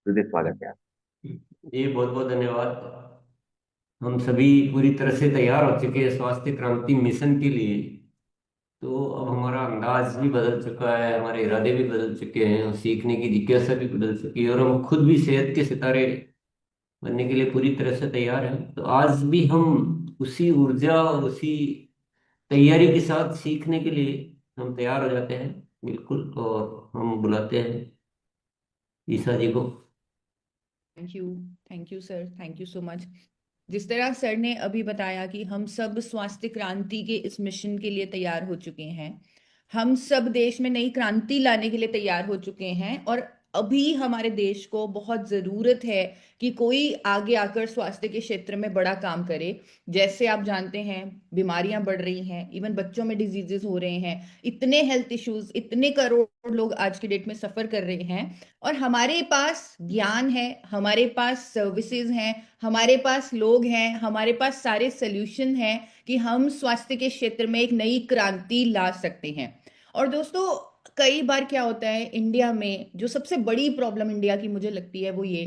हृदय स्वागत है। जी बहुत बहुत धन्यवाद। हम सभी पूरी तरह से तैयार हो चुके हैं स्वास्थ्य क्रांति मिशन के लिए। तो अब हमारा अंदाज भी बदल चुका है, हमारे इरादे भी बदल चुके हैं और सीखने की जिज्ञासा भी बदल चुकी है, और हम खुद भी सेहत के सितारे बनने के लिए पूरी तरह से तैयार हैं। तो आज भी हम उसी ऊर्जा और उसी तैयारी के साथ सीखने के लिए हम तैयार हो जाते हैं, बिल्कुल। और हम बुलाते हैं ईसा जी को। Thank you. Thank you sir, thank you so much. जिस तरह सर ने अभी बताया कि हम सब स्वास्थ्य क्रांति के इस मिशन के लिए तैयार हो चुके हैं, हम सब देश में नई क्रांति लाने के लिए तैयार हो चुके हैं, और अभी हमारे देश को बहुत जरूरत है कि कोई आगे आकर स्वास्थ्य के क्षेत्र में बड़ा काम करे। जैसे आप जानते हैं, बीमारियां बढ़ रही हैं, इवन बच्चों में डिजीजेस हो रहे हैं, इतने हेल्थ इश्यूज, इतने करोड़ लोग आज की डेट में सफर कर रहे हैं, और हमारे पास ज्ञान है, हमारे पास सर्विसेज हैं, हमारे पास लोग हैं, हमारे पास सारे सोल्यूशन हैं कि हम स्वास्थ्य के क्षेत्र में एक नई क्रांति ला सकते हैं। और दोस्तों, कई बार क्या होता है इंडिया में, जो सबसे बड़ी प्रॉब्लम इंडिया की मुझे लगती है वो ये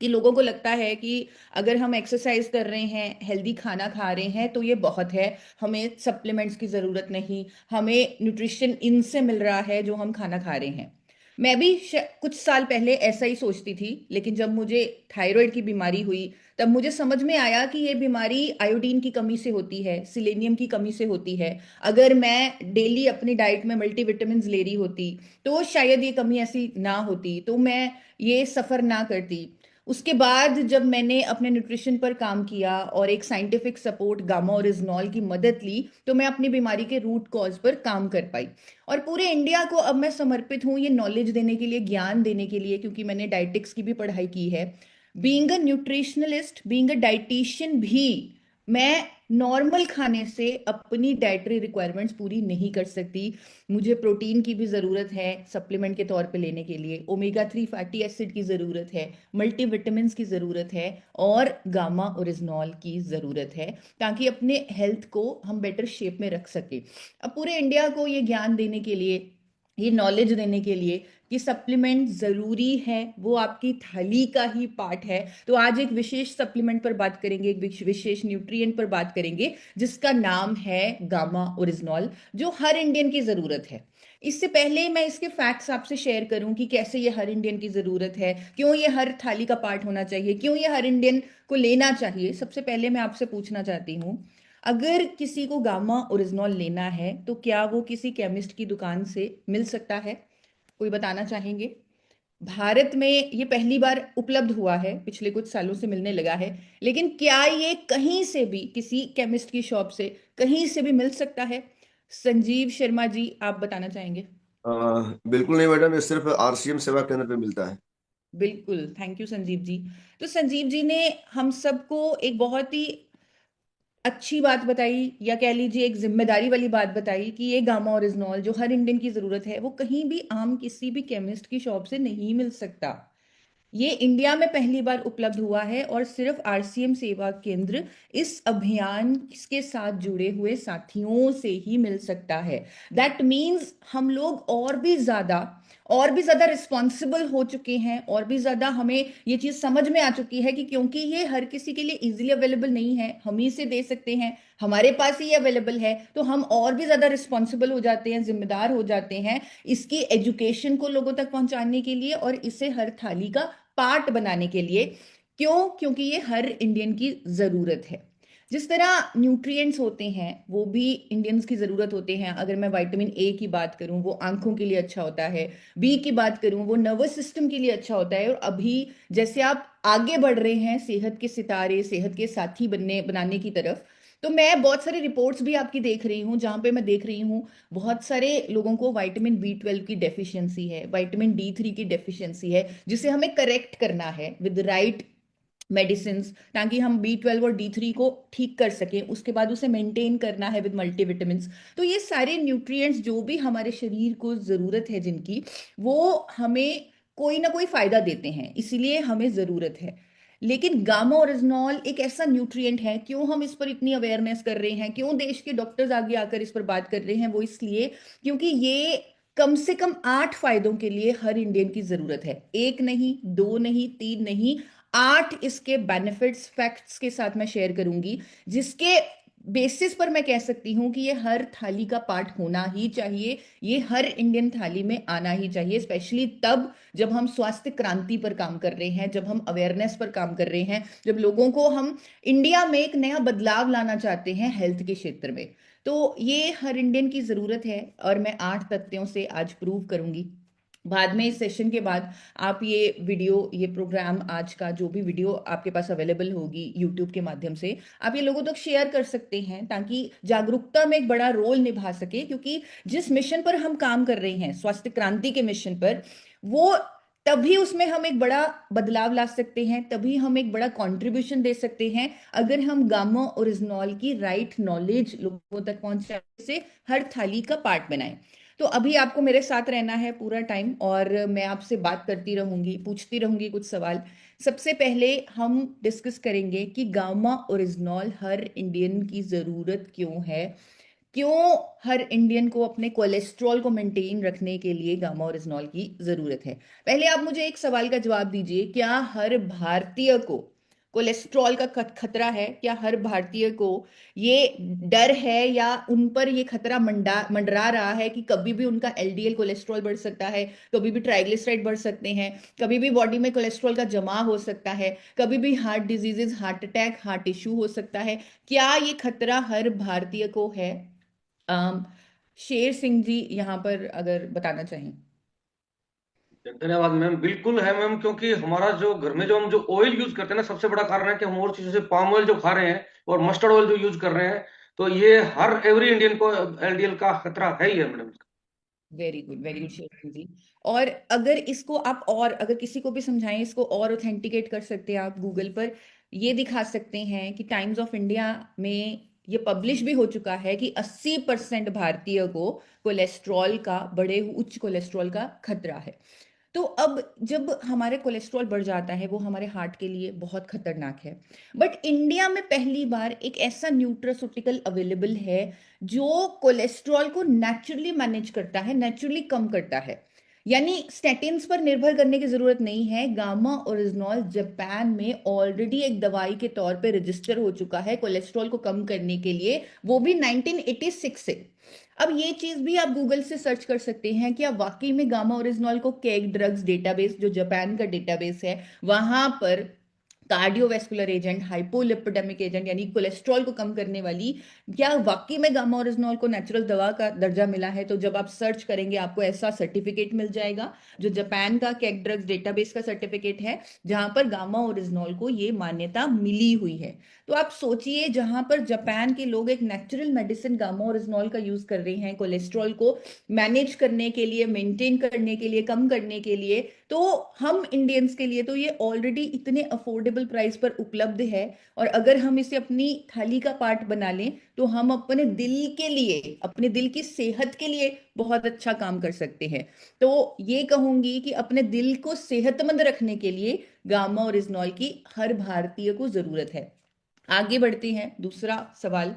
कि लोगों को लगता है कि अगर हम एक्सरसाइज कर रहे हैं, हेल्दी खाना खा रहे हैं तो ये बहुत है, हमें सप्लीमेंट्स की ज़रूरत नहीं, हमें न्यूट्रिशन इनसे मिल रहा है जो हम खाना खा रहे हैं। मैं भी कुछ साल पहले ऐसा ही सोचती थी, लेकिन जब मुझे थायराइड की बीमारी हुई तब मुझे समझ में आया कि ये बीमारी आयोडीन की कमी से होती है, सिलेनियम की कमी से होती है। अगर मैं डेली अपनी डाइट में मल्टीविटामिन्स ले रही होती तो शायद ये कमी ऐसी ना होती, तो मैं ये सफ़र ना करती। उसके बाद जब मैंने अपने न्यूट्रिशन पर काम किया और एक साइंटिफिक सपोर्ट गामा ओरिजिनॉल की मदद ली, तो मैं अपनी बीमारी के रूट कॉज पर काम कर पाई। और पूरे इंडिया को अब मैं समर्पित हूँ ये नॉलेज देने के लिए, ज्ञान देने के लिए, क्योंकि मैंने डाइटिक्स की भी पढ़ाई की है। Being a nutritionalist, being a dietician भी, मैं नॉर्मल खाने से अपनी डाइटरी रिक्वायरमेंट्स पूरी नहीं कर सकती। मुझे प्रोटीन की भी ज़रूरत है सप्लीमेंट के तौर पे लेने के लिए, ओमेगा 3 फैटी एसिड की ज़रूरत है, मल्टीविटामिन्स की ज़रूरत है, और गामा ओरिजिनॉल की ज़रूरत है, ताकि अपने हेल्थ को हम बेटर शेप में रख सके। अब पूरे इंडिया को ये ज्ञान देने के लिए, ये नॉलेज देने के लिए कि सप्लीमेंट ज़रूरी है, वो आपकी थाली का ही पार्ट है, तो आज एक विशेष सप्लीमेंट पर बात करेंगे, एक विशेष न्यूट्रिएंट पर बात करेंगे जिसका नाम है गामा ओरिजिनॉल, जो हर इंडियन की ज़रूरत है। इससे पहले मैं इसके फैक्ट्स आपसे शेयर करूं कि कैसे ये हर इंडियन की ज़रूरत है, क्यों ये हर थाली का पार्ट होना चाहिए, क्यों ये हर इंडियन को लेना चाहिए। सबसे पहले मैं आपसे पूछना चाहती हूँ, अगर किसी को गामा ओरिजिनॉल लेना है तो क्या वो किसी केमिस्ट की दुकान से मिल सकता है? कोई बताना चाहेंगे? भारत में ये पहली बार उपलब्ध हुआ है, पिछले कुछ सालों से मिलने लगा है, लेकिन क्या ये कहीं से भी, किसी केमिस्ट की शॉप से कहीं से भी मिल सकता है? संजीव शर्मा जी, आप बताना चाहेंगे? अ, बिल्कुल नहीं मैडम, ये सिर्फ आरसीएम सेवा केंद्र पे मिलता है। बिल्कुल, थैंक यू संजीव जी। तो संजीव जी ने हम सबको एक बहुत ही अच्छी बात बताई, या कह लीजिए एक जिम्मेदारी वाली बात बताई, कि ये गामा ओरिजिनॉल जो हर इंडियन की ज़रूरत है वो कहीं भी आम किसी भी केमिस्ट की शॉप से नहीं मिल सकता। ये इंडिया में पहली बार उपलब्ध हुआ है, और सिर्फ आरसीएम सेवा केंद्र इस अभियान के साथ जुड़े हुए साथियों से ही मिल सकता है। दैट मीन्स हम लोग और भी ज्यादा रिस्पॉन्सिबल हो चुके हैं, और भी ज्यादा हमें ये चीज समझ में आ चुकी है कि क्योंकि ये हर किसी के लिए इजीली अवेलेबल नहीं है, हम ही से दे सकते हैं, हमारे पास ही अवेलेबल है, तो हम और भी ज्यादा रिस्पॉन्सिबल हो जाते हैं, जिम्मेदार हो जाते हैं इसकी एजुकेशन को लोगों तक पहुंचाने के लिए, और इसे हर थाली का पार्ट बनाने के लिए। क्यों? क्योंकि ये हर इंडियन की जरूरत है। जिस तरह न्यूट्रिएंट्स होते हैं वो भी इंडियंस की ज़रूरत होते हैं। अगर मैं विटामिन ए की बात करूं, वो आंखों के लिए अच्छा होता है। बी की बात करूं, वो नर्वस सिस्टम के लिए अच्छा होता है। और अभी जैसे आप आगे बढ़ रहे हैं सेहत के सितारे, सेहत के साथी बनाने की तरफ, तो मैं बहुत सारी रिपोर्ट्स भी आपकी देख रही हूँ जहां पे मैं देख रही हूँ बहुत सारे लोगों को विटामिन B12 की डेफिशिएंसी है, विटामिन D3 की डेफिशिएंसी है, जिसे हमें करेक्ट करना है विद राइट मेडिसिन, ताकि हम B12 और D3 को ठीक कर सकें। उसके बाद उसे मेंटेन करना है विद मल्टीविटामिन्स। तो ये सारे न्यूट्रिएंट्स जो भी हमारे शरीर को ज़रूरत है जिनकी, वो हमें कोई ना कोई फायदा देते हैं, इसीलिए हमें ज़रूरत है। लेकिन गामा ओरिजिनॉल एक ऐसा न्यूट्रिएंट है, क्यों हम इस पर इतनी अवेयरनेस कर रहे हैं, क्यों देश के डॉक्टर्स आगे आकर इस पर बात कर रहे हैं, वो इसलिए क्योंकि ये कम से कम 8 फायदों के लिए हर इंडियन की जरूरत है। एक नहीं, दो नहीं, तीन नहीं, 8 इसके बेनिफिट्स फैक्ट्स के साथ मैं शेयर करूंगी, जिसके बेसिस पर मैं कह सकती हूँ कि ये हर थाली का पार्ट होना ही चाहिए, ये हर इंडियन थाली में आना ही चाहिए, स्पेशली तब जब हम स्वास्थ्य क्रांति पर काम कर रहे हैं, जब हम अवेयरनेस पर काम कर रहे हैं, जब लोगों को हम इंडिया में एक नया बदलाव लाना चाहते हैं हेल्थ के क्षेत्र में। तो ये हर इंडियन की जरूरत है और मैं 8 तथ्यों से आज प्रूव करूंगी। बाद में इस सेशन के बाद आप ये वीडियो, ये प्रोग्राम, आज का जो भी वीडियो आपके पास अवेलेबल होगी यूट्यूब के माध्यम से, आप ये लोगों तक शेयर कर सकते हैं ताकि जागरूकता में एक बड़ा रोल निभा सके। क्योंकि जिस मिशन पर हम काम कर रहे हैं, स्वास्थ्य क्रांति के मिशन पर, वो तभी उसमें हम एक बड़ा बदलाव ला सकते हैं, तभी हम एक बड़ा कंट्रीब्यूशन दे सकते हैं अगर हम गामा ओरिजिनॉल की राइट नॉलेज लोगों तक पहुंचाने से हर थाली का पार्ट बनाएं। तो अभी आपको मेरे साथ रहना है पूरा टाइम और मैं आपसे बात करती रहूंगी, पूछती रहूंगी कुछ सवाल। सबसे पहले हम डिस्कस करेंगे कि गामा ओरिजिनॉल हर इंडियन की जरूरत क्यों है, क्यों हर इंडियन को अपने कोलेस्ट्रॉल को मेंटेन रखने के लिए गामा ओरिजिनॉल की जरूरत है। पहले आप मुझे एक सवाल का जवाब दीजिए, क्या हर भारतीय को कोलेस्ट्रॉल का खतरा है? क्या हर भारतीय को ये डर है या उन पर ये खतरा मंडरा रहा है कि कभी भी उनका एलडीएल कोलेस्ट्रॉल बढ़ सकता है, कभी भी ट्राइग्लिसराइड बढ़ सकते हैं, कभी भी बॉडी में कोलेस्ट्रॉल का जमा हो सकता है, कभी भी heart diseases, heart attack, heart issue हो सकता है? क्या ये खतरा हर भारतीय को है? अम, शेर सिंह जी यहाँ पर अगर बताना चाहें। धन्यवाद मैम। बिल्कुल है मैम, क्योंकि हमारा जो घर में जो हम जो ऑयल यूज करते हैं ना, सबसे बड़ा कारण है कि हम और चीजों से पाम ऑयल जो खा रहे हैं और मस्टर्ड ऑयल जो यूज कर रहे हैं, तो ये हर एवरी इंडियन को एलडीएल का खतरा है ही है madam. Very good Sher Singh ji. और अगर इसको आप, और अगर किसी को भी समझाएं, इसको और ऑथेंटिकेट कर सकते हैं आप, गूगल पर ये दिखा सकते हैं कि टाइम्स ऑफ इंडिया में ये पब्लिश भी हो चुका है कि 80% भारतीय को कोलेस्ट्रॉल का, बड़े उच्च कोलेस्ट्रॉल का खतरा है। तो अब जब हमारे कोलेस्ट्रॉल बढ़ जाता है वो हमारे हार्ट के लिए बहुत खतरनाक है। बट इंडिया में पहली बार एक ऐसा न्यूट्रास्यूटिकल अवेलेबल है जो कोलेस्ट्रॉल को नेचुरली मैनेज करता है, नेचुरली कम करता है। यानी स्टैटिन्स पर निर्भर करने की जरूरत नहीं है। गामा ओरिजिनॉल जापान में ऑलरेडी एक दवाई के तौर पे रजिस्टर हो चुका है कोलेस्ट्रॉल को कम करने के लिए, वो भी 1986 से। अब ये चीज भी आप गूगल से सर्च कर सकते हैं कि आप वाकई में गामा ओरिजिनॉल को केग ड्रग्स डेटाबेस, जो जापान का डेटाबेस है, वहां पर कार्डियोवैस्कुलर एजेंट, हाइपोलिपिडेमिक एजेंट यानी कोलेस्ट्रॉल को कम करने वाली, क्या वाकई में गामा ओरिजिनॉल को नेचुरल दवा का दर्जा मिला है? तो जब आप सर्च करेंगे आपको ऐसा सर्टिफिकेट मिल जाएगा जो जापान का केग ड्रग्स डेटाबेस का सर्टिफिकेट है, जहां पर गामा ओरिजिनॉल को ये मान्यता मिली हुई है। तो आप सोचिए, जहां पर जापान के लोग एक नेचुरल मेडिसिन गामा ओरिजिनॉल का यूज कर रहे हैं कोलेस्ट्रॉल को मैनेज करने के लिए, मेंटेन करने के लिए, कम करने के लिए, तो हम इंडियंस के लिए तो ये ऑलरेडी इतने अफोर्डेबल प्राइस पर उपलब्ध है। और अगर हम इसे अपनी थाली का पार्ट बना लें तो हम अपने दिल के लिए, अपने दिल की सेहत के लिए बहुत अच्छा काम कर सकते हैं। तो ये कहूंगी कि अपने दिल को सेहतमंद रखने के लिए गामा ओरिजिनॉल की हर भारतीय को जरूरत है। आगे बढ़ते हैं, दूसरा सवाल,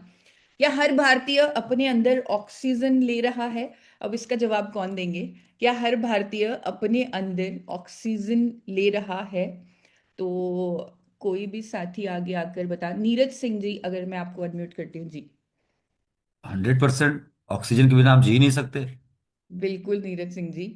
क्या हर भारतीय अपने अंदर ऑक्सीजन ले रहा है? अब इसका जवाब कौन देंगे? क्या हर भारतीय अपने अंदर ऑक्सीजन ले रहा है? तो कोई भी साथी आगे आकर बता। नीरज सिंह जी, अगर मैं आपको अनम्यूट करती हूँ जी। 100% ऑक्सीजन के बिना हम जी नहीं सकते। बिल्कुल नीरज सिंह जी।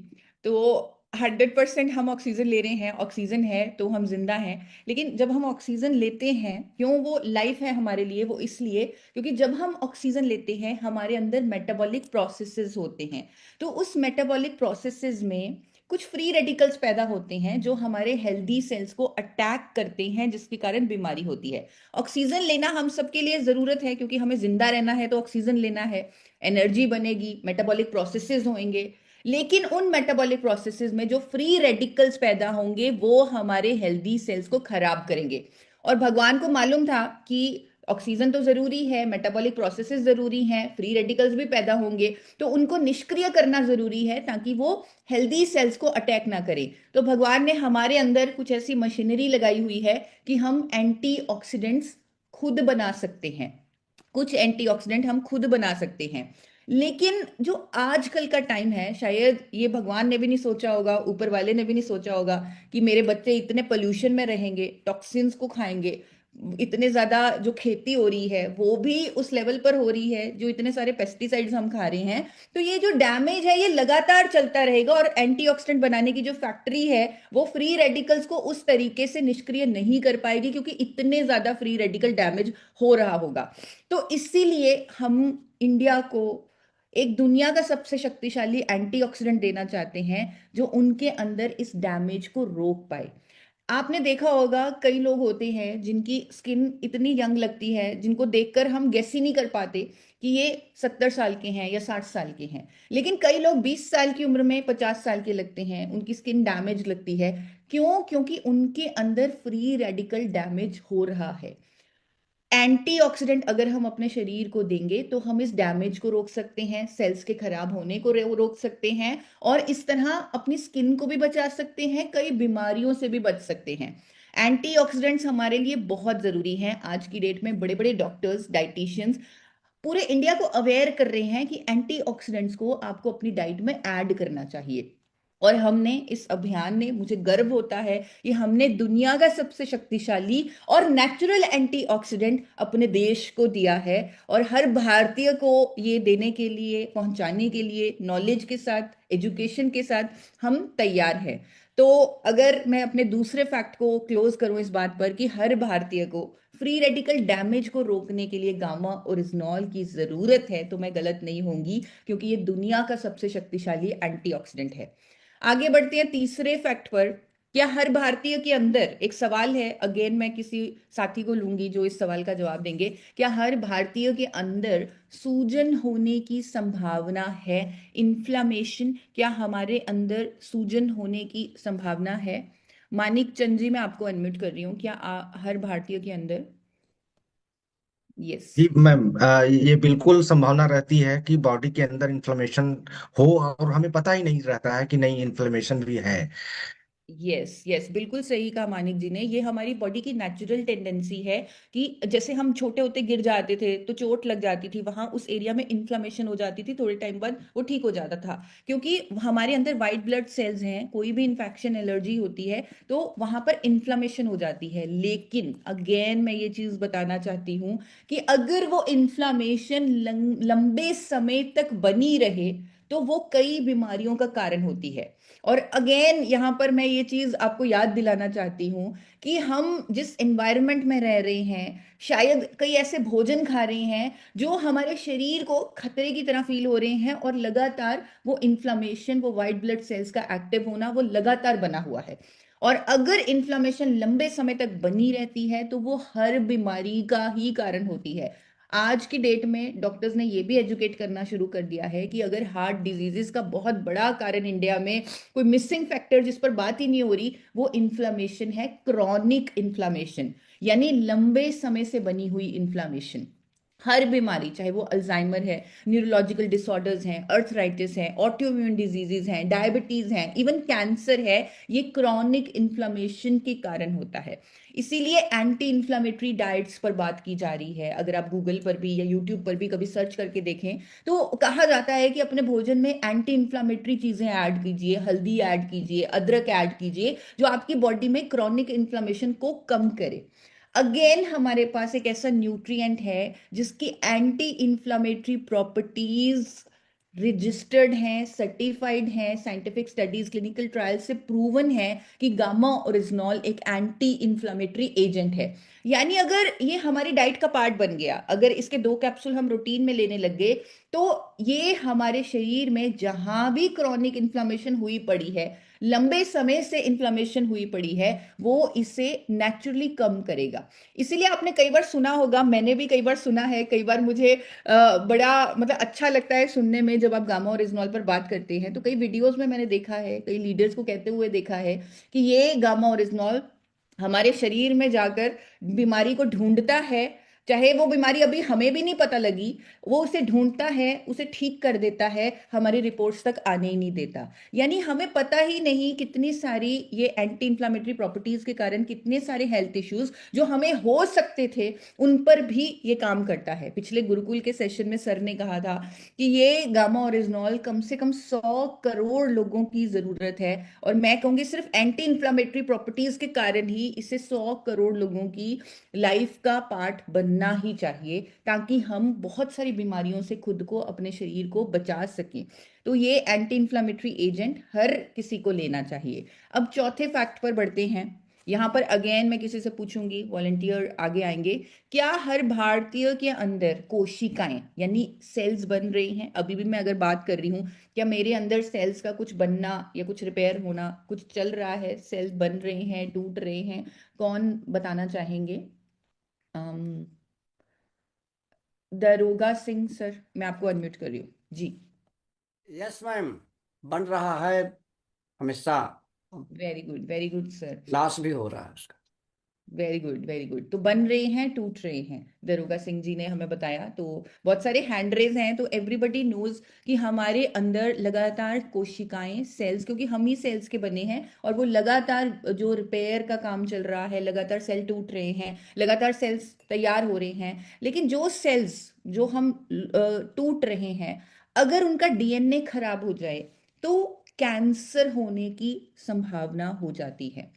तो 100% हम ऑक्सीजन ले रहे हैं, ऑक्सीजन है तो हम जिंदा हैं। लेकिन जब हम ऑक्सीजन लेते हैं, क्यों वो लाइफ है हमारे लिए? वो इसलिए क्योंकि जब हम ऑक्सीजन लेते हैं हमारे अंदर मेटाबॉलिक प्रोसेसेस होते हैं। तो उस मेटाबॉलिक प्रोसेसेस में कुछ फ्री रेडिकल्स पैदा होते हैं जो हमारे हेल्दी सेल्स को अटैक करते हैं, जिसके कारण बीमारी होती है। ऑक्सीजन लेना हम सबके लिए जरूरत है क्योंकि हमें जिंदा रहना है, तो ऑक्सीजन लेना है, एनर्जी बनेगी, मेटाबॉलिक प्रोसेसेस होंगे। लेकिन उन मेटाबॉलिक प्रोसेसेस में जो फ्री रेडिकल्स पैदा होंगे वो हमारे हेल्दी सेल्स को खराब करेंगे। और भगवान को मालूम था कि ऑक्सीजन तो जरूरी है, मेटाबॉलिक प्रोसेसेस जरूरी हैं, फ्री रेडिकल्स भी पैदा होंगे, तो उनको निष्क्रिय करना जरूरी है ताकि वो हेल्दी सेल्स को अटैक ना करे। तो भगवान ने हमारे अंदर कुछ ऐसी मशीनरी लगाई हुई है कि हम एंटीऑक्सीडेंट्स खुद बना सकते हैं। कुछ एंटीऑक्सीडेंट हम खुद बना सकते हैं। लेकिन जो आजकल का टाइम है, शायद ये भगवान ने भी नहीं सोचा होगा, ऊपर वाले ने भी नहीं सोचा होगा कि मेरे बच्चे इतने पोल्यूशन में रहेंगे, टॉक्सिन्स को खाएंगे, इतने ज्यादा जो खेती हो रही है वो भी उस लेवल पर हो रही है, जो इतने सारे पेस्टिसाइड्स हम खा रहे हैं। तो ये जो डैमेज है ये लगातार चलता रहेगा, और एंटीऑक्सीडेंट बनाने की जो फैक्ट्री है वो फ्री रेडिकल्स को उस तरीके से निष्क्रिय नहीं कर पाएगी, क्योंकि इतने ज्यादा फ्री रेडिकल डैमेज हो रहा होगा। तो इसीलिए हम इंडिया को एक दुनिया का सबसे शक्तिशाली एंटीऑक्सीडेंट देना चाहते हैं, जो उनके अंदर इस डैमेज को रोक पाए। आपने देखा होगा कई लोग होते हैं जिनकी स्किन इतनी यंग लगती है, जिनको देखकर हम गेस ही नहीं कर पाते कि ये 70 साल के हैं या 60 साल के हैं। लेकिन कई लोग 20 साल की उम्र में 50 साल के लगते हैं, उनकी स्किन डैमेज लगती है। क्यों? क्योंकि उनके अंदर फ्री रेडिकल डैमेज हो रहा है। एंटीऑक्सीडेंट अगर हम अपने शरीर को देंगे तो हम इस डैमेज को रोक सकते हैं, सेल्स के खराब होने को रोक सकते हैं, और इस तरह अपनी स्किन को भी बचा सकते हैं, कई बीमारियों से भी बच सकते हैं। एंटीऑक्सीडेंट्स हमारे लिए बहुत जरूरी हैं। आज की डेट में बड़े बड़े डॉक्टर्स, डाइटिशियंस पूरे इंडिया को अवेयर कर रहे हैं कि एंटीऑक्सीडेंट्स को आपको अपनी डाइट में ऐड करना चाहिए। और हमने इस अभियान ने, मुझे गर्व होता है कि हमने दुनिया का सबसे शक्तिशाली और नेचुरल एंटीऑक्सीडेंट अपने देश को दिया है, और हर भारतीय को ये देने के लिए, पहुंचाने के लिए, नॉलेज के साथ, एजुकेशन के साथ हम तैयार हैं। तो अगर मैं अपने दूसरे फैक्ट को क्लोज करूं इस बात पर कि हर भारतीय को फ्री रेडिकल डैमेज को रोकने के लिए गामा ओरिजिनॉल की जरूरत है, तो मैं गलत नहीं होंगी, क्योंकि ये दुनिया का सबसे शक्तिशाली एंटीऑक्सीडेंट है। आगे बढ़ते हैं तीसरे फैक्ट पर। क्या हर भारतीय के अंदर, एक सवाल है, अगेन मैं किसी साथी को लूंगी जो इस सवाल का जवाब देंगे, क्या हर भारतीय के अंदर सूजन होने की संभावना है? इन्फ्लामेशन, क्या हमारे अंदर सूजन होने की संभावना है? मानिक चंद जी, मैं आपको अनम्यूट कर रही हूँ। क्या हर भारतीय के अंदर? यस। जी मैम, ये बिल्कुल संभावना रहती है कि बॉडी के अंदर इन्फ्लेमेशन हो और हमें पता ही नहीं रहता है कि नहीं इन्फ्लेमेशन भी है। यस यस, बिल्कुल सही कहा मानिक जी ने। ये हमारी बॉडी की नेचुरल टेंडेंसी है कि जैसे हम छोटे होते गिर जाते थे तो चोट लग जाती थी, वहां उस एरिया में इन्फ्लामेशन हो जाती थी, थोड़े टाइम बाद वो ठीक हो जाता था, क्योंकि हमारे अंदर वाइट ब्लड सेल्स हैं। कोई भी इन्फेक्शन, एलर्जी होती है तो वहां पर इन्फ्लामेशन हो जाती है। लेकिन अगेन मैं ये चीज बताना चाहती हूँ कि अगर वो इन्फ्लामेशन लंबे समय तक बनी रहे तो वो कई बीमारियों का कारण होती है। और अगेन यहाँ पर मैं ये चीज आपको याद दिलाना चाहती हूँ कि हम जिस एनवायरनमेंट में रह रहे हैं, शायद कई ऐसे भोजन खा रहे हैं जो हमारे शरीर को खतरे की तरह फील हो रहे हैं, और लगातार वो इन्फ्लामेशन, वो वाइट ब्लड सेल्स का एक्टिव होना, वो लगातार बना हुआ है। और अगर इन्फ्लामेशन लंबे समय तक बनी रहती है तो वो हर बीमारी का ही कारण होती है। आज की डेट में डॉक्टर्स ने ये भी एजुकेट करना शुरू कर दिया है कि अगर हार्ट डिजीजेस का बहुत बड़ा कारण इंडिया में कोई मिसिंग फैक्टर जिस पर बात ही नहीं हो रही, वो इन्फ्लामेशन है, क्रॉनिक इन्फ्लामेशन, यानी लंबे समय से बनी हुई इन्फ्लामेशन। हर बीमारी, चाहे वो अल्जाइमर है, न्यूरोलॉजिकल डिसऑर्डर्स हैं, अर्थराइटिस है, ऑटोइम्यून डिजीजेज हैं, डायबिटीज हैं, इवन कैंसर है, ये क्रॉनिक इन्फ्लामेशन के कारण होता है। इसीलिए एंटी इन्फ्लामेटरी डाइट्स पर बात की जा रही है। अगर आप गूगल पर भी या यूट्यूब पर भी कभी सर्च करके देखें तो कहा जाता है कि अपने भोजन में एंटी इन्फ्लामेटरी चीजें ऐड कीजिए, हल्दी ऐड कीजिए, अदरक ऐड कीजिए, जो आपकी बॉडी में क्रॉनिक इन्फ्लामेशन को कम करे। अगेन हमारे पास एक ऐसा न्यूट्रिएंट है जिसकी एंटी इन्फ्लामेटरी प्रॉपर्टीज रजिस्टर्ड हैं, सर्टिफाइड हैं, साइंटिफिक स्टडीज, क्लिनिकल ट्रायल से प्रूवन है कि गामा ओरिजिनॉल एक एंटी इन्फ्लामेटरी एजेंट है। यानी अगर ये हमारी डाइट का पार्ट बन गया, अगर इसके 2 कैप्सूल हम रूटीन में लेने लग गए, तो ये हमारे शरीर में जहां भी क्रॉनिक इन्फ्लामेशन हुई पड़ी है, लंबे समय से इन्फ्लामेशन हुई पड़ी है, वो इसे नेचुरली कम करेगा। इसीलिए आपने कई बार सुना होगा, मैंने भी कई बार सुना है, कई बार मुझे बड़ा मतलब अच्छा लगता है सुनने में, जब आप गामा और इजनॉल पर बात करते हैं तो कई वीडियोस में मैंने देखा है, कई लीडर्स को कहते हुए देखा है कि ये गामा और इजनॉल हमारे शरीर में जाकर बीमारी को ढूंढता है, चाहे वो बीमारी अभी हमें भी नहीं पता लगी, वो उसे ढूंढता है, उसे ठीक कर देता है, हमारी रिपोर्ट्स तक आने ही नहीं देता। यानी हमें पता ही नहीं कितनी सारी ये एंटी इंफ्लामेटरी प्रॉपर्टीज के कारण कितने सारे हेल्थ इश्यूज जो हमें हो सकते थे उन पर भी ये काम करता है। पिछले गुरुकुल के सेशन में सर ने कहा था कि ये गामा ओरिजिनॉल कम से कम 100 करोड़ लोगों की जरूरत है, और मैं कहूंगी सिर्फ एंटी इंफ्लामेटरी प्रॉपर्टीज के कारण ही इसे 100 करोड़ लोगों की लाइफ का पार्ट बनना ही चाहिए, ताकि हम बहुत सारी बीमारियों से खुद को, अपने शरीर को बचा सकें। तो ये एंटी इंफ्लामेटरी एजेंट हर किसी को लेना चाहिए। अब चौथे फैक्ट पर बढ़ते हैं। यहाँ पर अगेन मैं किसी से पूछूंगी, वॉलंटियर आगे आएंगे। क्या हर भारतीय के अंदर कोशिकाएं यानी सेल्स बन रही हैं? अभी भी मैं अगर बात कर रही हूँ, क्या मेरे अंदर सेल्स का कुछ बनना या कुछ रिपेयर होना कुछ चल रहा है? सेल्स बन रहे हैं, टूट रहे हैं? कौन बताना चाहेंगे? दरोगा सिंह सर, मैं आपको अनम्यूट कर रही हूँ जी। यस मैम, बन रहा है हमेशा, वेरी गुड सर। लॉस भी हो रहा है उसका। Very good very good. तो बन रहे हैं, टूट रहे हैं, दरोगा सिंह जी ने हमें बताया। तो बहुत सारे हैंड रेज हैं, तो एवरीबडी नोज कि हमारे अंदर लगातार कोशिकाएं, सेल्स, क्योंकि हम ही सेल्स के बने हैं, और वो लगातार जो रिपेयर का काम चल रहा है, लगातार सेल टूट रहे हैं, लगातार सेल्स तैयार हो रहे हैं। लेकिन जो सेल्स जो हम टूट रहे हैं, अगर उनका डीएनए खराब हो जाए तो कैंसर होने की संभावना हो जाती है।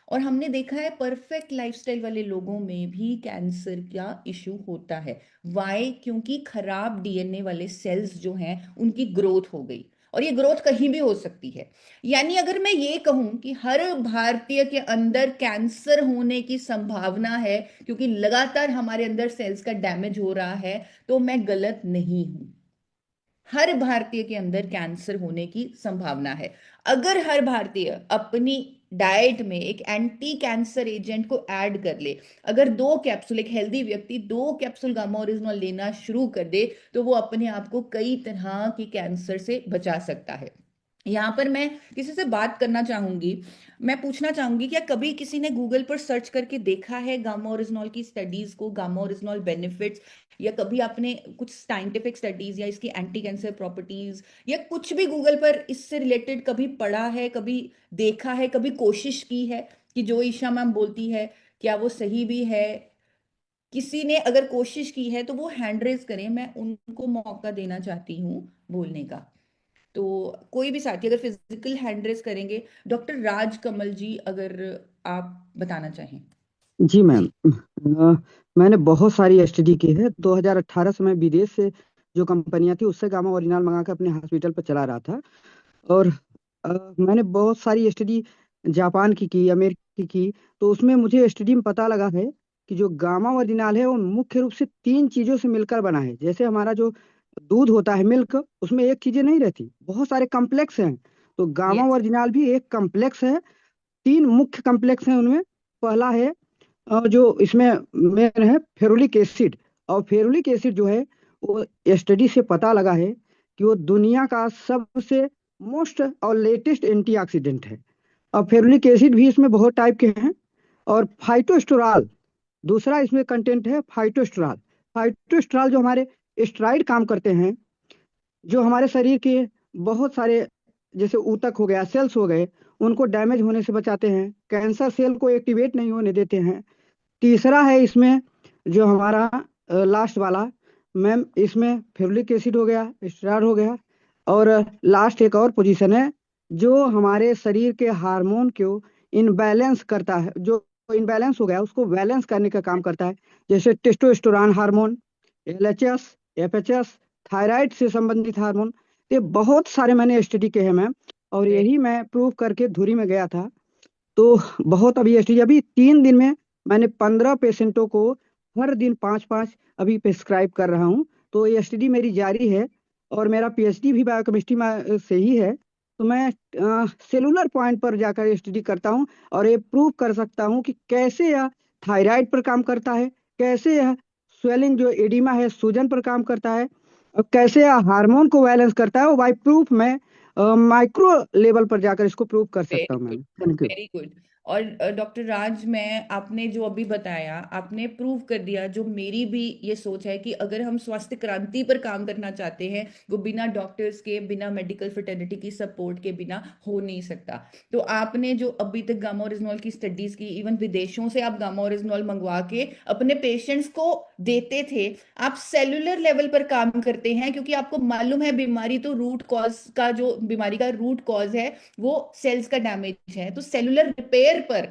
और हमने देखा है परफेक्ट लाइफस्टाइल वाले लोगों में भी कैंसर का इशू होता है। वाई? क्योंकि खराब डीएनए वाले सेल्स जो हैं उनकी ग्रोथ हो गई, और ये ग्रोथ कहीं भी हो सकती है। यानी अगर मैं ये कहूं कि हर भारतीय के अंदर कैंसर होने की संभावना है क्योंकि लगातार हमारे अंदर सेल्स का डैमेज हो रहा है, तो मैं गलत नहीं हूं। हर भारतीय के अंदर कैंसर होने की संभावना है। अगर हर भारतीय अपनी डाइट में एक एंटी कैंसर एजेंट को ऐड कर ले, अगर 2 कैप्सूल, एक हेल्दी व्यक्ति 2 कैप्सूल गामा ओरिजिनॉल लेना शुरू कर दे, तो वो अपने आप को कई तरह के कैंसर से बचा सकता है। यहाँ पर मैं किसी से बात करना चाहूंगी, मैं पूछना चाहूंगी, क्या कभी किसी ने गूगल पर सर्च करके देखा है गामा ओरिजिनॉल की स्टडीज को, गामा ओरिजिनॉल बेनिफिट्स, या कभी आपने कुछ साइंटिफिक स्टडीज या इसकी एंटी कैंसर प्रॉपर्टीज या कुछ भी गूगल पर इससे रिलेटेड कभी पढ़ा है, कभी देखा है, कभी कोशिश की है कि जो ईशा मैम बोलती है क्या वो सही भी है? किसी ने अगर कोशिश की है तो वो हैंड रेज करें, मैं उनको मौका देना चाहती हूँ बोलने का। तो कोई भी साथी अगर फिजिकल हैंड रेज करेंगे। डॉक्टर राज कमल जी, अगर आप बताना चाहें। जी मैम, मैंने बहुत सारी स्टडी की है। 2018 से मैं विदेश से जो कंपनियां थी उससे गामा ओरिजिनल मंगा के अपने हॉस्पिटल पर चला रहा था। और मैंने बहुत सारी स्टडी जापान की, अमेरिका की। तो उसमें मुझे स्टडी में पता लगा है कि जो गामा ओरिजिनल है वो मुख्य रूप से 3 चीजों से मिलकर बना है। जैसे हमारा जो दूध होता है, मिल्क, उसमें एक चीजें नहीं रहती, बहुत सारे कम्प्लेक्स हैं। तो गामा यस। ओरिजिनल भी एक कम्प्लेक्स है। 3 मुख्य कम्प्लेक्स हैं उनमें। पहला है जो इसमें मेन है फेरुलिक एसिड। और फेरुलिक एसिड जो है वो स्टडी से पता लगा है कि वो दुनिया का सबसे मोस्ट और लेटेस्ट एंटीऑक्सीडेंट है। और फेरुलिक एसिड भी इसमें बहुत टाइप के हैं। और फाइटोस्टेरॉल दूसरा इसमें कंटेंट है। फाइटोस्टेरॉल, फाइटोस्टेरॉल जो हमारे स्टेरॉइड काम करते हैं, जो हमारे शरीर के बहुत सारे जैसे ऊतक हो गया, सेल्स हो गए, उनको डैमेज होने से बचाते हैं, कैंसर सेल को एक्टिवेट नहीं होने देते हैं। तीसरा है इसमें जो हमारा लास्ट वाला मैम, इसमें फेरुलिक एसिड हो गया, स्टेरॉइड हो गया, और लास्ट एक और पोजीशन है जो हमारे शरीर के हार्मोन को इनबैलेंस करता है। जो इनबैलेंस हो गया उसको बैलेंस करने का काम करता है, जैसे टेस्टोस्टेरोन हार्मोन, एलएचएस, एफएचएस, थायराइड से संबंधित हार्मोन। ये बहुत सारे मैंने स्टडी किए हैं मैम, और यही मैं प्रूव करके धुरी में गया था। तो बहुत अभी स्टडी, अभी 3 दिन में मैंने 15 पेशेंटों को हर दिन 5-5 अभी प्रिस्क्राइब कर रहा हूँ। तो ये स्टडी मेरी जारी है, और मेरा पीएचडी भी बायोकेमिस्ट्री में से ही है। तो मैं सेलुलर पॉइंट पर जाकर स्टडी करता हूँ और ये प्रूव कर सकता हूँ कि कैसे यह थायराइड पर काम करता है, कैसे यह स्वेलिंग जो एडिमा है सूजन पर काम करता है, और कैसे यह हार्मोन को बैलेंस करता है। और बाई प्रूफ मैं माइक्रो लेवल पर जाकर इसको प्रूव कर सकता हूँ ma'am. Thank you. Very good. और डॉक्टर राज, मैं आपने जो अभी बताया, आपने प्रूव कर दिया जो मेरी भी ये सोच है कि अगर हम स्वास्थ्य क्रांति पर काम करना चाहते हैं, वो बिना डॉक्टर्स के, बिना मेडिकल फ्रेटर्निटी की सपोर्ट के बिना हो नहीं सकता। तो आपने जो अभी तक गामा ओरिजिनॉल की स्टडीज की, इवन विदेशों से आप गामा ओरिजिनॉल मंगवा के अपने पेशेंट्स को देते थे, आप सेलुलर लेवल पर काम करते हैं, क्योंकि आपको मालूम है बीमारी तो रूट कॉज का, जो बीमारी का रूट कॉज है वो सेल्स का डैमेज है। तो सेलुलर रिपेयर पर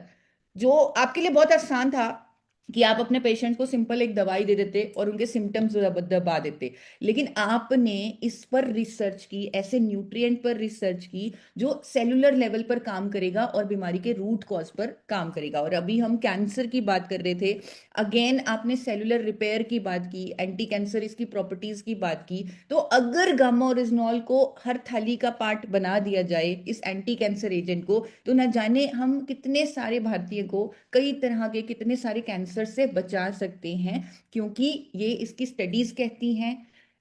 जो आपके लिए बहुत आसान था कि आप अपने पेशेंट को सिंपल एक दवाई दे देते और उनके सिम्टम्स दबा देते, लेकिन आपने इस पर रिसर्च की, ऐसे न्यूट्रिएंट पर रिसर्च की जो सेलुलर लेवल पर काम करेगा और बीमारी के रूट कॉज पर काम करेगा। और अभी हम कैंसर की बात कर रहे थे, अगेन आपने सेलुलर रिपेयर की बात की, एंटी कैंसर इसकी प्रॉपर्टीज की बात की। तो अगर गामा ओरिजिनॉल को हर थाली का पार्ट बना दिया जाए, इस एंटी कैंसर एजेंट को, तो न जाने हम कितने सारे भारतीय को कई तरह के, कितने सारे कैंसर से बचा सकते हैं, क्योंकि ये इसकी स्टडीज कहती हैं।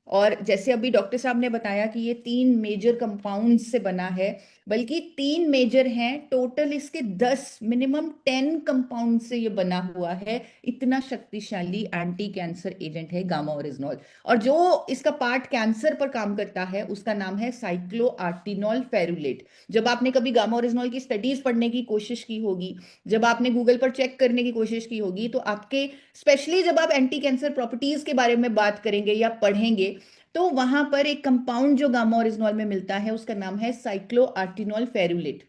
और जैसे अभी डॉक्टर साहब ने बताया कि ये 3 मेजर कंपाउंड से बना है, बल्कि 3 मेजर हैं, टोटल इसके 10, मिनिमम 10 कंपाउंड से ये बना हुआ है। इतना शक्तिशाली एंटी कैंसर एजेंट है गामा ओरिजिनॉल। और जो इसका पार्ट कैंसर पर काम करता है उसका नाम है साइक्लोआर्टिनॉल फेरुलेट। जब आपने कभी गामा ओरिजिनॉल की स्टडीज पढ़ने की कोशिश की होगी, जब आपने गूगल पर चेक करने की कोशिश की होगी, तो आपके, स्पेशली जब आप एंटी कैंसर प्रॉपर्टीज के बारे में बात करेंगे या पढ़ेंगे, तो वहां पर एक कंपाउंड जो गामा ओरिजिनॉल में मिलता है उसका नाम है साइक्लोआर्टिनॉल फेरुलेट,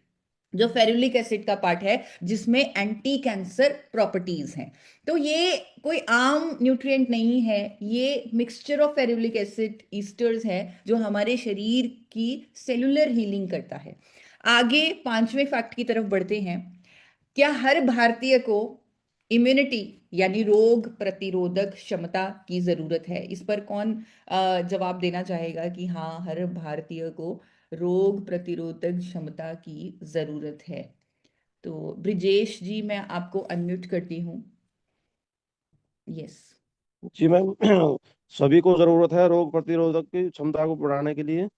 जो फेरुलिक एसिड का पार्ट है, जिसमें एंटी कैंसर प्रॉपर्टीज हैं। तो ये कोई आम न्यूट्रिएंट नहीं है, ये mixture of ferulic acid esters है जो हमारे शरीर की सेलुलर हीलिंग करता है। आगे 5वें फैक्ट की तरफ बढ़ते हैं। क्या हर भारतीय को इम्यूनिटी यानी रोग प्रतिरोधक क्षमता की जरूरत है? इस पर कौन जवाब देना चाहेगा कि हाँ, हर भारतीय को रोग प्रतिरोधक क्षमता की जरूरत है? तो ब्रिजेश जी, मैं आपको अनम्यूट करती हूँ। यस। जी मैम, सभी को जरूरत है रोग प्रतिरोधक की क्षमता को बढ़ाने के लिए।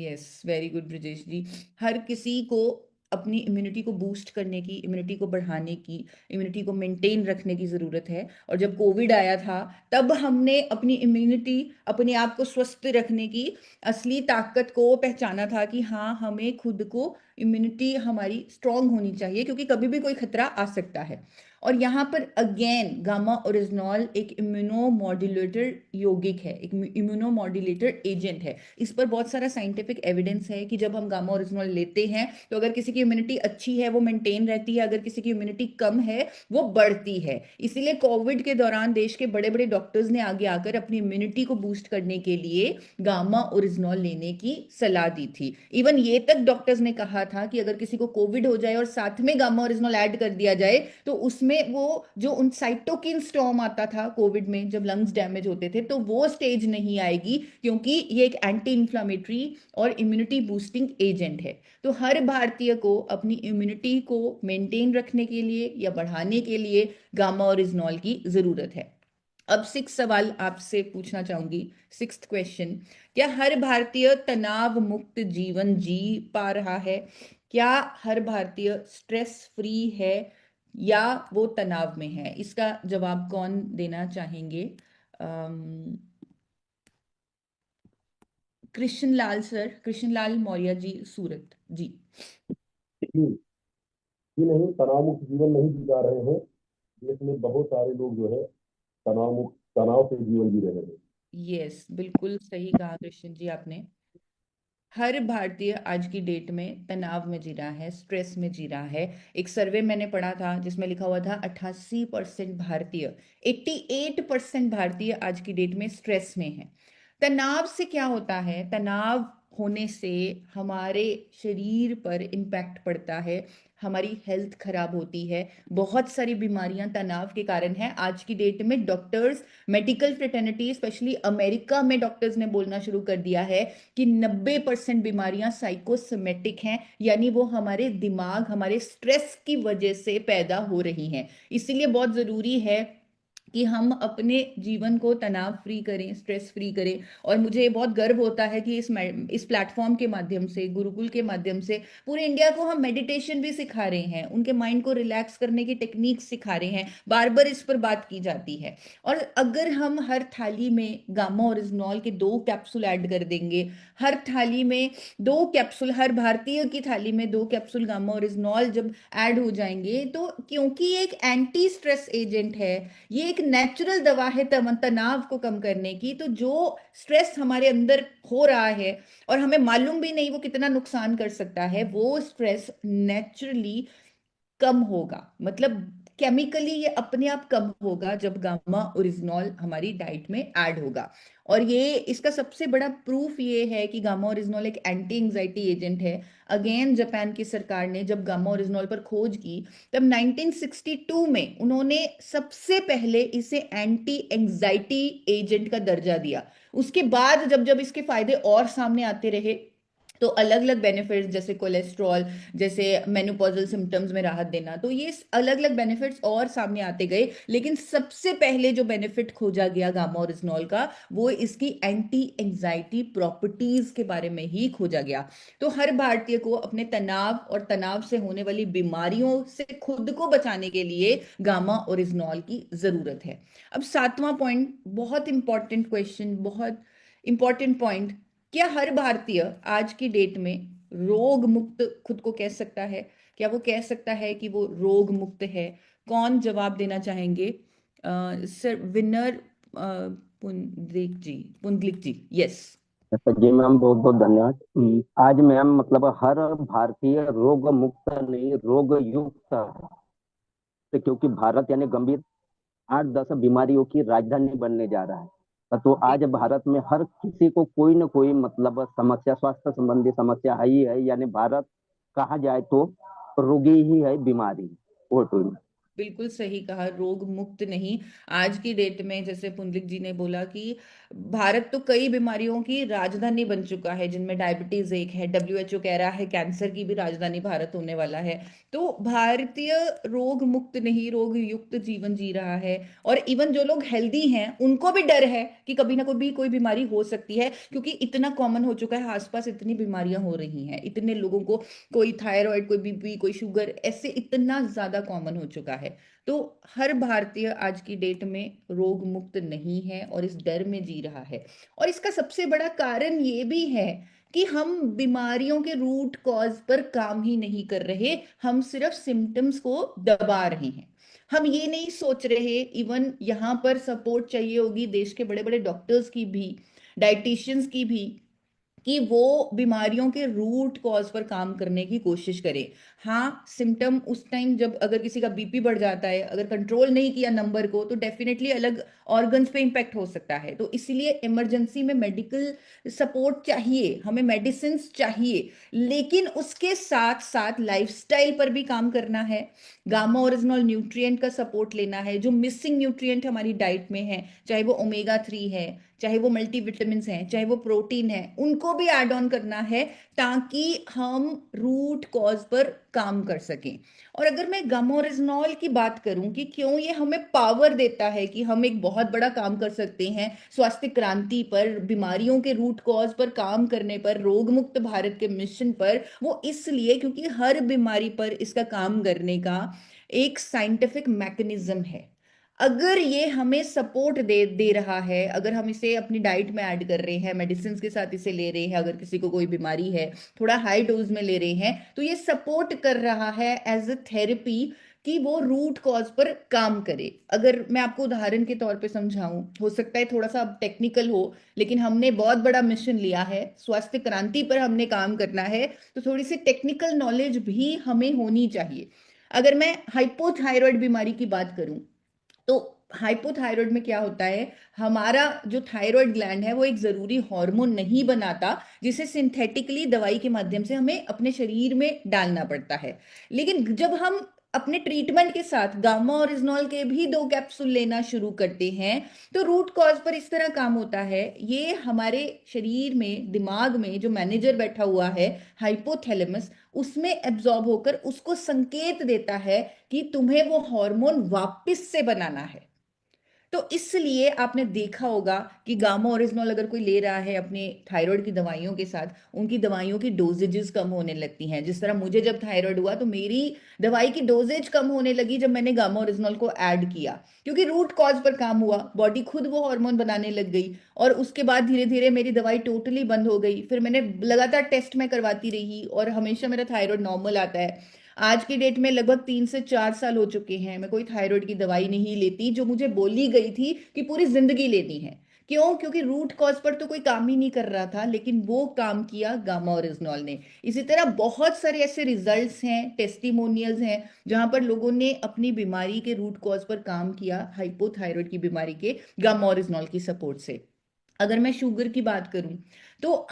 यस, वेरी गुड ब्रिजेश जी। हर किसी को अपनी इम्यूनिटी को बूस्ट करने की, इम्यूनिटी को बढ़ाने की, इम्यूनिटी को मेंटेन रखने की ज़रूरत है। और जब कोविड आया था, तब हमने अपनी इम्यूनिटी, अपने आप को स्वस्थ रखने की असली ताकत को पहचाना था कि हाँ, हमें खुद को, इम्यूनिटी हमारी स्ट्रांग होनी चाहिए, क्योंकि कभी भी कोई खतरा आ सकता है। और यहाँ पर अगेन गामा ओरिजिनॉल एक इम्यूनोमॉड्यूलेटर यौगिक है, एक इम्यूनोमॉड्यूलेटर एजेंट है। इस पर बहुत सारा साइंटिफिक एविडेंस है कि जब हम गामा ओरिजिनॉल लेते हैं तो अगर किसी की इम्यूनिटी अच्छी है वो मेंटेन रहती है, अगर किसी की इम्यूनिटी कम है वो बढ़ती है। इसीलिए कोविड के दौरान देश के बड़े बड़े डॉक्टर्स ने आगे आकर अपनी इम्यूनिटी को बूस्ट करने के लिए गामा ओरिजिनॉल लेने की सलाह दी थी। इवन ये तक डॉक्टर्स ने कहा था कि अगर किसी को कोविड हो जाए और साथ में गामा ओरिजिनॉल ऐड कर दिया जाए, तो उसमें वो जो उन साइटोकिन स्टॉर्म आता था कोविड में, जब लंग्स डैमेज होते थे, तो वो स्टेज नहीं आएगी, क्योंकि ये एक एंटी इंफ्लामेटरी और इम्यूनिटी बूस्टिंग एजेंट है। तो हर भारतीय को अपनी इम्यूनिटी को मेंटेन रखने के लिए या बढ़ाने के लिए गामा ओरिजिनॉल की जरूरत है। अब 6 सवाल आपसे पूछना चाहूंगी। 6th क्वेश्चन, क्या हर भारतीय तनाव मुक्त जीवन जी पा रहा है? क्या हर भारतीय स्ट्रेस फ्री है या वो तनाव में है? इसका जवाब कौन देना चाहेंगे? कृष्ण लाल सर, कृष्ण लाल मौर्य जी, सूरत जी। जी नहीं, तनाव मुक्त जीवन नहीं जी पा रहे हैं। देश में बहुत सारे लोग जो है तनाव से जीवन जी रहे हैं। यस, बिल्कुल सही कहा कृष्ण जी आपने। हर भारतीय आज की डेट में तनाव में जी रहा है, स्ट्रेस में जी रहा है। एक सर्वे मैंने पढ़ा था जिसमें लिखा हुआ था 88% भारतीय, 88% भारतीय आज की डेट में स्ट्रेस में है। तनाव से क्या होता है? तनाव होने से हमारे शरीर पर इम्पैक्ट पड़ता है, हमारी हेल्थ खराब होती है, बहुत सारी बीमारियां तनाव के कारण है। आज की डेट में doctors, medical fraternity, specially America में डॉक्टर्स ने बोलना शुरू कर दिया है कि 90% बीमारियां साइकोसोमेटिक हैं, यानी वो हमारे दिमाग, हमारे स्ट्रेस की वजह से पैदा हो रही हैं। इसीलिए बहुत जरूरी है कि हम अपने जीवन को तनाव फ्री करें, स्ट्रेस फ्री करें। और मुझे बहुत गर्व होता है कि इस प्लेटफॉर्म के माध्यम से, गुरुकुल के माध्यम से पूरे इंडिया को हम मेडिटेशन भी सिखा रहे हैं, उनके माइंड को रिलैक्स करने की टेक्निक सिखा रहे हैं, बार बार इस पर बात की जाती है। और अगर हम हर थाली में गामा ओरिजिनॉल के 2 कैप्सूल ऐड कर देंगे, हर थाली में 2 कैप्सूल, हर भारतीय की थाली में 2 कैप्सूल गामा ओरिजिनॉल जब ऐड हो जाएंगे, तो क्योंकि ये एक एंटी स्ट्रेस एजेंट है, ये एक नेचुरल दवा है तनाव को कम करने की, तो जो स्ट्रेस हमारे अंदर हो रहा है और हमें मालूम भी नहीं वो कितना नुकसान कर सकता है, वो स्ट्रेस नेचुरली कम होगा। मतलब केमिकली ये अपने आप कम होगा जब गामा ओरिजिनॉल हमारी डाइट में ऐड होगा। और ये इसका सबसे बड़ा प्रूफ ये है कि गामा ओरिजिनॉल एक एंटी एंजाइटी एजेंट है। अगेन जापान की सरकार ने जब गामा ओरिजिनॉल पर खोज की, तब 1962 में उन्होंने सबसे पहले इसे एंटी एंजाइटी एजेंट का दर्जा दिया। उसके बाद जब जब इसके फायदे और सामने आते रहे, तो अलग अलग बेनिफिट्स जैसे कोलेस्ट्रॉल, जैसे मेनोपॉजल सिम्टम्स में राहत देना, तो ये अलग अलग बेनिफिट्स और सामने आते गए। लेकिन सबसे पहले जो बेनिफिट खोजा गया गामा ओरिजिनॉल का, वो इसकी एंटी एंजाइटी प्रॉपर्टीज के बारे में ही खोजा गया। तो हर भारतीय को अपने तनाव और तनाव से होने वाली बीमारियों से खुद को बचाने के लिए गामा ओरिजिनॉल की जरूरत है। अब 7वां पॉइंट, बहुत इंपॉर्टेंट क्वेश्चन, बहुत इंपॉर्टेंट पॉइंट, क्या हर भारतीय आज की डेट में रोग मुक्त खुद को कह सकता है? क्या वो कह सकता है कि वो रोग मुक्त है? कौन जवाब देना चाहेंगे? सर विनर पुंडलिक जी, यस। जी मैम, बहुत बहुत धन्यवाद। आज मैम मतलब हर भारतीय रोग मुक्त नहीं, रोग युक्त है। तो क्योंकि भारत यानी गंभीर 8-10 बीमारियों की राजधानी बनने जा रहा है, तो आज भारत में हर किसी को कोई न कोई मतलब समस्या, स्वास्थ्य संबंधी समस्या है ही है। यानी भारत कहा जाए तो रोगी ही है, बीमारी वो तो नहीं। बिल्कुल सही कहा, रोग मुक्त नहीं। आज की डेट में जैसे पुंडलिक जी ने बोला कि भारत तो कई बीमारियों की राजधानी बन चुका है, जिनमें डायबिटीज एक है, WHO कह रहा है कैंसर की भी राजधानी भारत होने वाला है। तो भारतीय रोग मुक्त नहीं, रोग युक्त जीवन जी रहा है। और इवन जो लोग हेल्दी हैं उनको भी डर है कि कभी ना कभी कोई बीमारी हो सकती है, क्योंकि इतना कॉमन हो चुका है, आसपास इतनी बीमारियां हो रही हैं, इतने लोगों को कोई थायराइड, कोई BP, कोई शुगर, ऐसे इतना ज्यादा कॉमन हो चुका है। तो हर भारतीय आज की डेट में रोग मुक्त नहीं है और इस डर में जी रहा है। और इसका सबसे बड़ा कारण ये भी है कि हम बीमारियों के रूट कॉज पर काम ही नहीं कर रहे, हम सिर्फ सिम्टम्स को दबा रहे हैं। हम ये नहीं सोच रहे, इवन यहाँ पर सपोर्ट चाहिए होगी देश के बड़े बड़े डॉक्टर्स की भी, डाइटिशियंस की भी, कि वो बीमारियों के रूट कॉज पर काम करने की कोशिश करें। हाँ, सिम्टम उस टाइम जब अगर किसी का BP बढ़ जाता है, अगर कंट्रोल नहीं किया नंबर को, तो डेफिनेटली अलग ऑर्गन्स पे इम्पैक्ट हो सकता है। तो इसीलिए इमरजेंसी में मेडिकल सपोर्ट चाहिए, हमें मेडिसिन चाहिए, लेकिन उसके साथ साथ लाइफस्टाइल पर भी काम करना है। गामा ओरिजिनल न्यूट्रिएंट का सपोर्ट लेना है, जो मिसिंग न्यूट्रिएंट हमारी डाइट में है, चाहे वो ओमेगा 3 है, चाहे वो मल्टीविटामिन्स हैं, चाहे वो प्रोटीन है, उनको भी ऐड ऑन करना है, ताकि हम रूट कॉज पर काम कर सकें। और अगर मैं गामा ओरिजिनॉल की बात करूं कि क्यों ये हमें पावर देता है कि हम एक बहुत बड़ा काम कर सकते हैं स्वास्थ्य क्रांति पर, बीमारियों के रूट कॉज पर काम करने पर, रोग मुक्त भारत के मिशन पर, वो इसलिए क्योंकि हर बीमारी पर इसका काम करने का एक साइंटिफिक मैकेनिज्म है। अगर ये हमें सपोर्ट दे रहा है, अगर हम इसे अपनी डाइट में ऐड कर रहे हैं, मेडिसिन के साथ इसे ले रहे हैं, अगर किसी को कोई बीमारी है, थोड़ा हाई डोज में ले रहे हैं, तो ये सपोर्ट कर रहा है एज अ थेरेपी कि वो रूट कॉज पर काम करे। अगर मैं आपको उदाहरण के तौर पे समझाऊं, हो सकता है थोड़ा सा टेक्निकल हो, लेकिन हमने बहुत बड़ा मिशन लिया है, स्वास्थ्य क्रांति पर हमने काम करना है, तो थोड़ी सी टेक्निकल नॉलेज भी हमें होनी चाहिए। अगर मैं हाइपोथायरॉयड बीमारी की बात करूं, तो हाइपोथायरॉयड में क्या होता है, हमारा जो थायराइड ग्लैंड है वो एक जरूरी हार्मोन नहीं बनाता, जिसे सिंथेटिकली दवाई के माध्यम से हमें अपने शरीर में डालना पड़ता है। लेकिन जब हम अपने ट्रीटमेंट के साथ गामा ओरिजिनॉल के भी 2 कैप्सूल लेना शुरू करते हैं, तो रूट कॉज पर इस तरह काम होता है, ये हमारे शरीर में, दिमाग में जो मैनेजर बैठा हुआ है हाइपोथैलेमस, उसमें एब्जॉर्ब होकर उसको संकेत देता है कि तुम्हें वो हार्मोन वापस से बनाना है। तो इसलिए आपने देखा होगा कि गामा ओरिजिनॉल अगर कोई ले रहा है अपने थायराइड की दवाइयों के साथ, उनकी दवाइयों की डोजेजेस कम होने लगती हैं। जिस तरह मुझे जब थायराइड हुआ तो मेरी दवाई की डोजेज कम होने लगी जब मैंने गामा ओरिजिनॉल को ऐड किया, क्योंकि रूट कॉज पर काम हुआ, बॉडी खुद वो हार्मोन बनाने लग गई। और उसके बाद धीरे धीरे मेरी दवाई टोटली बंद हो गई। फिर मैंने लगातार टेस्ट में करवाती रही और हमेशा मेरा थायराइड नॉर्मल आता है। आज की डेट में लगभग 3 से 4 साल हो चुके हैं, मैं कोई थायराइड की दवाई नहीं लेती जो मुझे बोली गई थी कि पूरी जिंदगी लेनी है। क्यों? क्योंकि रूट कॉज पर तो कोई काम ही नहीं कर रहा था, लेकिन वो काम किया गामा ओरिजिनॉल ने। इसी तरह बहुत सारे ऐसे रिजल्ट्स हैं, टेस्टिमोनियल्स हैं, जहां पर लोगों ने अपनी बीमारी के रूट कॉज पर काम किया, हाइपोथायराइड की बीमारी के गामा ओरिजिनॉल की सपोर्ट से। अगर मैं शुगर की बात करूं तो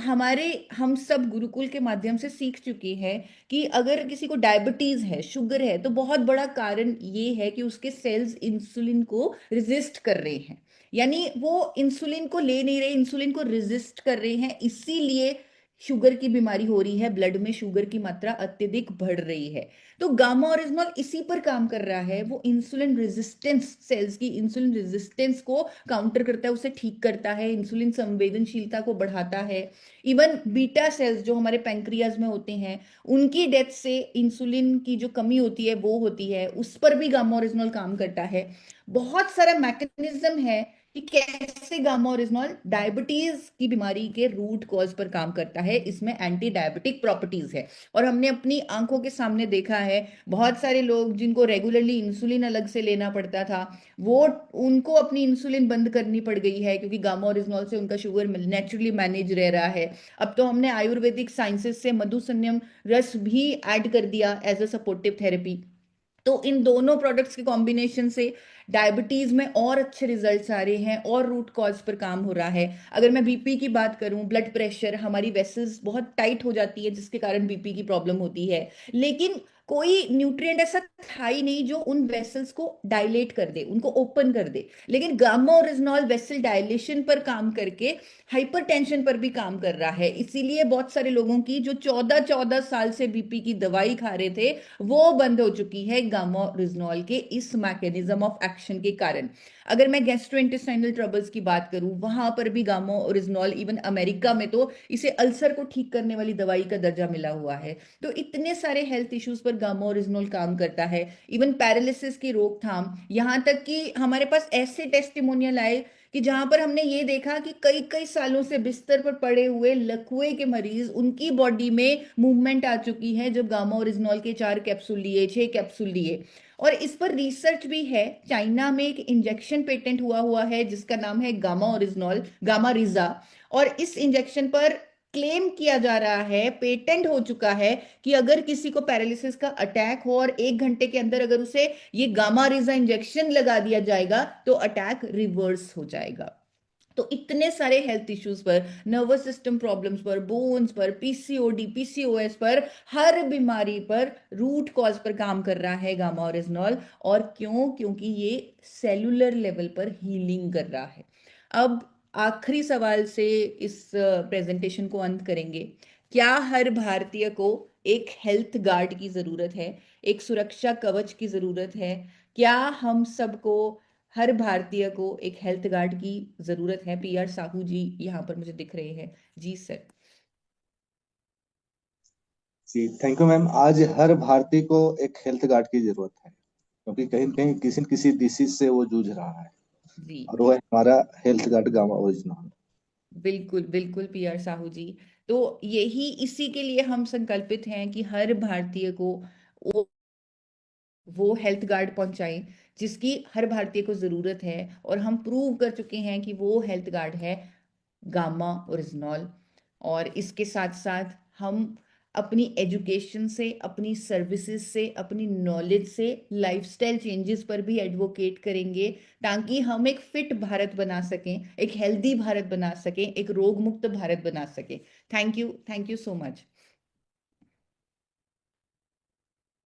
हम सब गुरुकुल के माध्यम से सीख चुके हैं कि अगर किसी को डायबिटीज है, शुगर है, तो बहुत बड़ा कारण ये है कि उसके सेल्स इंसुलिन को रेजिस्ट कर रहे हैं। यानी वो इंसुलिन को ले नहीं रहे, इंसुलिन को रेजिस्ट कर रहे हैं, इसीलिए शुगर की बीमारी हो रही है, ब्लड में शुगर की मात्रा अत्यधिक बढ़ रही है। तो गामा ओरिजिनॉल इसी पर काम कर रहा है। वो इंसुलिन रेजिस्टेंस, सेल्स की इंसुलिन रेजिस्टेंस को काउंटर करता है, उसे ठीक करता है, इंसुलिन संवेदनशीलता को बढ़ाता है। इवन बीटा सेल्स जो हमारे पैंक्रियाज में होते हैं, उनकी डेथ से इंसुलिन की जो कमी होती है वो होती है, उस पर भी गामा ओरिजिनॉल काम करता है। बहुत सारा मैकेनिज्म है कि कैसे गामा ओरिजिनॉल डायबिटीज की बीमारी के रूट कॉज पर काम करता है। इसमें एंटी डायबिटिक प्रॉपर्टीज है और हमने अपनी आंखों के सामने देखा है बहुत सारे लोग जिनको रेगुलरली इंसुलिन अलग से लेना पड़ता था, वो उनको अपनी इंसुलिन बंद करनी पड़ गई है क्योंकि गामा ओरिजिनॉल से उनका शुगर नेचुरली मैनेज रह रहा है। अब तो हमने आयुर्वेदिक साइंसेस से मधुसन्यम रस भी ऐड कर दिया एज अ सपोर्टिव थेरेपी। तो इन दोनों प्रोडक्ट्स के कॉम्बिनेशन से डायबिटीज में और अच्छे रिजल्ट्स आ रहे हैं और रूट कॉज पर काम हो रहा है। अगर मैं बीपी की बात करूं, ब्लड प्रेशर, हमारी वेसल्स बहुत टाइट हो जाती है जिसके कारण बीपी की प्रॉब्लम होती है, लेकिन कोई न्यूट्रिएंट ऐसा था ही नहीं जो उन वेसल्स को डायलेट कर दे, उनको ओपन कर दे। लेकिन गामा ओरिजिनॉल वेसल डायलेशन पर काम करके हाइपरटेंशन पर भी काम कर रहा है। इसीलिए बहुत सारे लोगों की जो 14-14 साल से बीपी की दवाई खा रहे थे वो बंद हो चुकी है गामा ओरिजिनॉल के इस मैकेनिज्म ऑफ एक्शन के कारण। अगर मैं गैस्ट्रोइंटेस्टाइनल ट्रबल्स की बात करूं, वहां पर भी गामा ओरिजिनॉल, इवन अमेरिका में तो इसे अल्सर को ठीक करने वाली दवाई का दर्जा मिला हुआ है। तो इतने सारे हेल्थ इश्यूज पर गामा ओरिजिनॉल काम करता है। इवन पैरालिसिस की रोकथाम, यहां तक कि हमारे पास ऐसे टेस्टिमोनियल आए कि जहां पर हमने ये देखा कि कई कई सालों से बिस्तर पर पड़े हुए लकवे के मरीज, उनकी बॉडी में मूवमेंट आ चुकी है जब गामा ओरिजिनॉल के 4 कैप्सूल लिए, 6 कैप्सूल लिए। और इस पर रिसर्च भी है। चाइना में एक इंजेक्शन पेटेंट हुआ है जिसका नाम है गामा ओरिजिनॉल, गामा रिजा। और इस इंजेक्शन पर क्लेम किया जा रहा है, पेटेंट हो चुका है कि अगर किसी को पैरालिसिस का अटैक हो और 1 घंटे के अंदर अगर उसे ये गामा रिजा इंजेक्शन लगा दिया जाएगा तो अटैक रिवर्स हो जाएगा। तो इतने सारे हेल्थ इश्यूज पर, नर्वस सिस्टम प्रॉब्लम्स पर, बोन्स पर, पीसीओडी, पीसीओएस पर, हर बीमारी पर, रूट कॉज पर काम कर रहा है गामा ओरिजिनॉल। और क्यों? क्योंकि ये सेलुलर लेवल पर हीलिंग कर रहा है। अब आखिरी सवाल से इस प्रेजेंटेशन को अंत करेंगे। क्या हर भारतीय को एक हेल्थ गार्ड की जरूरत है, एक सुरक्षा कवच की जरूरत है? क्या हम सबको, हर भारतीय को एक हेल्थ गार्ड की जरूरत है? पीआर साहू जी यहाँ पर मुझे दिख रहे हैं। जी सर। जी थैंक यू मैम। आज हर भारतीय को एक हेल्थ गार्ड की जरूरत है क्योंकि कहीं न कहीं किसी न किसी डिसीज से वो जूझ रहा है जी और वो है हमारा हेल्थ गार्ड गामा ओरिजिनॉल। बिल्कुल बिल्कुल पीआर साहू जी। तो यही, इसी के लिए हम संकल्पित हैं कि हर भारतीय को वो हेल्थ गार्ड पहुंचाएं जिसकी हर भारतीय को जरूरत है। और हम प्रूव कर चुके हैं कि वो हेल्थ गार्ड है गामा ओरिजिनॉल। और इसके साथ साथ हम अपनी एजुकेशन से, अपनी सर्विसेज से, अपनी नॉलेज से लाइफस्टाइल चेंजेस पर भी एडवोकेट करेंगे ताकि हम एक फिट भारत बना सकें, एक हेल्दी भारत बना सकें, एक रोग मुक्त भारत बना सकें। Thank you so much.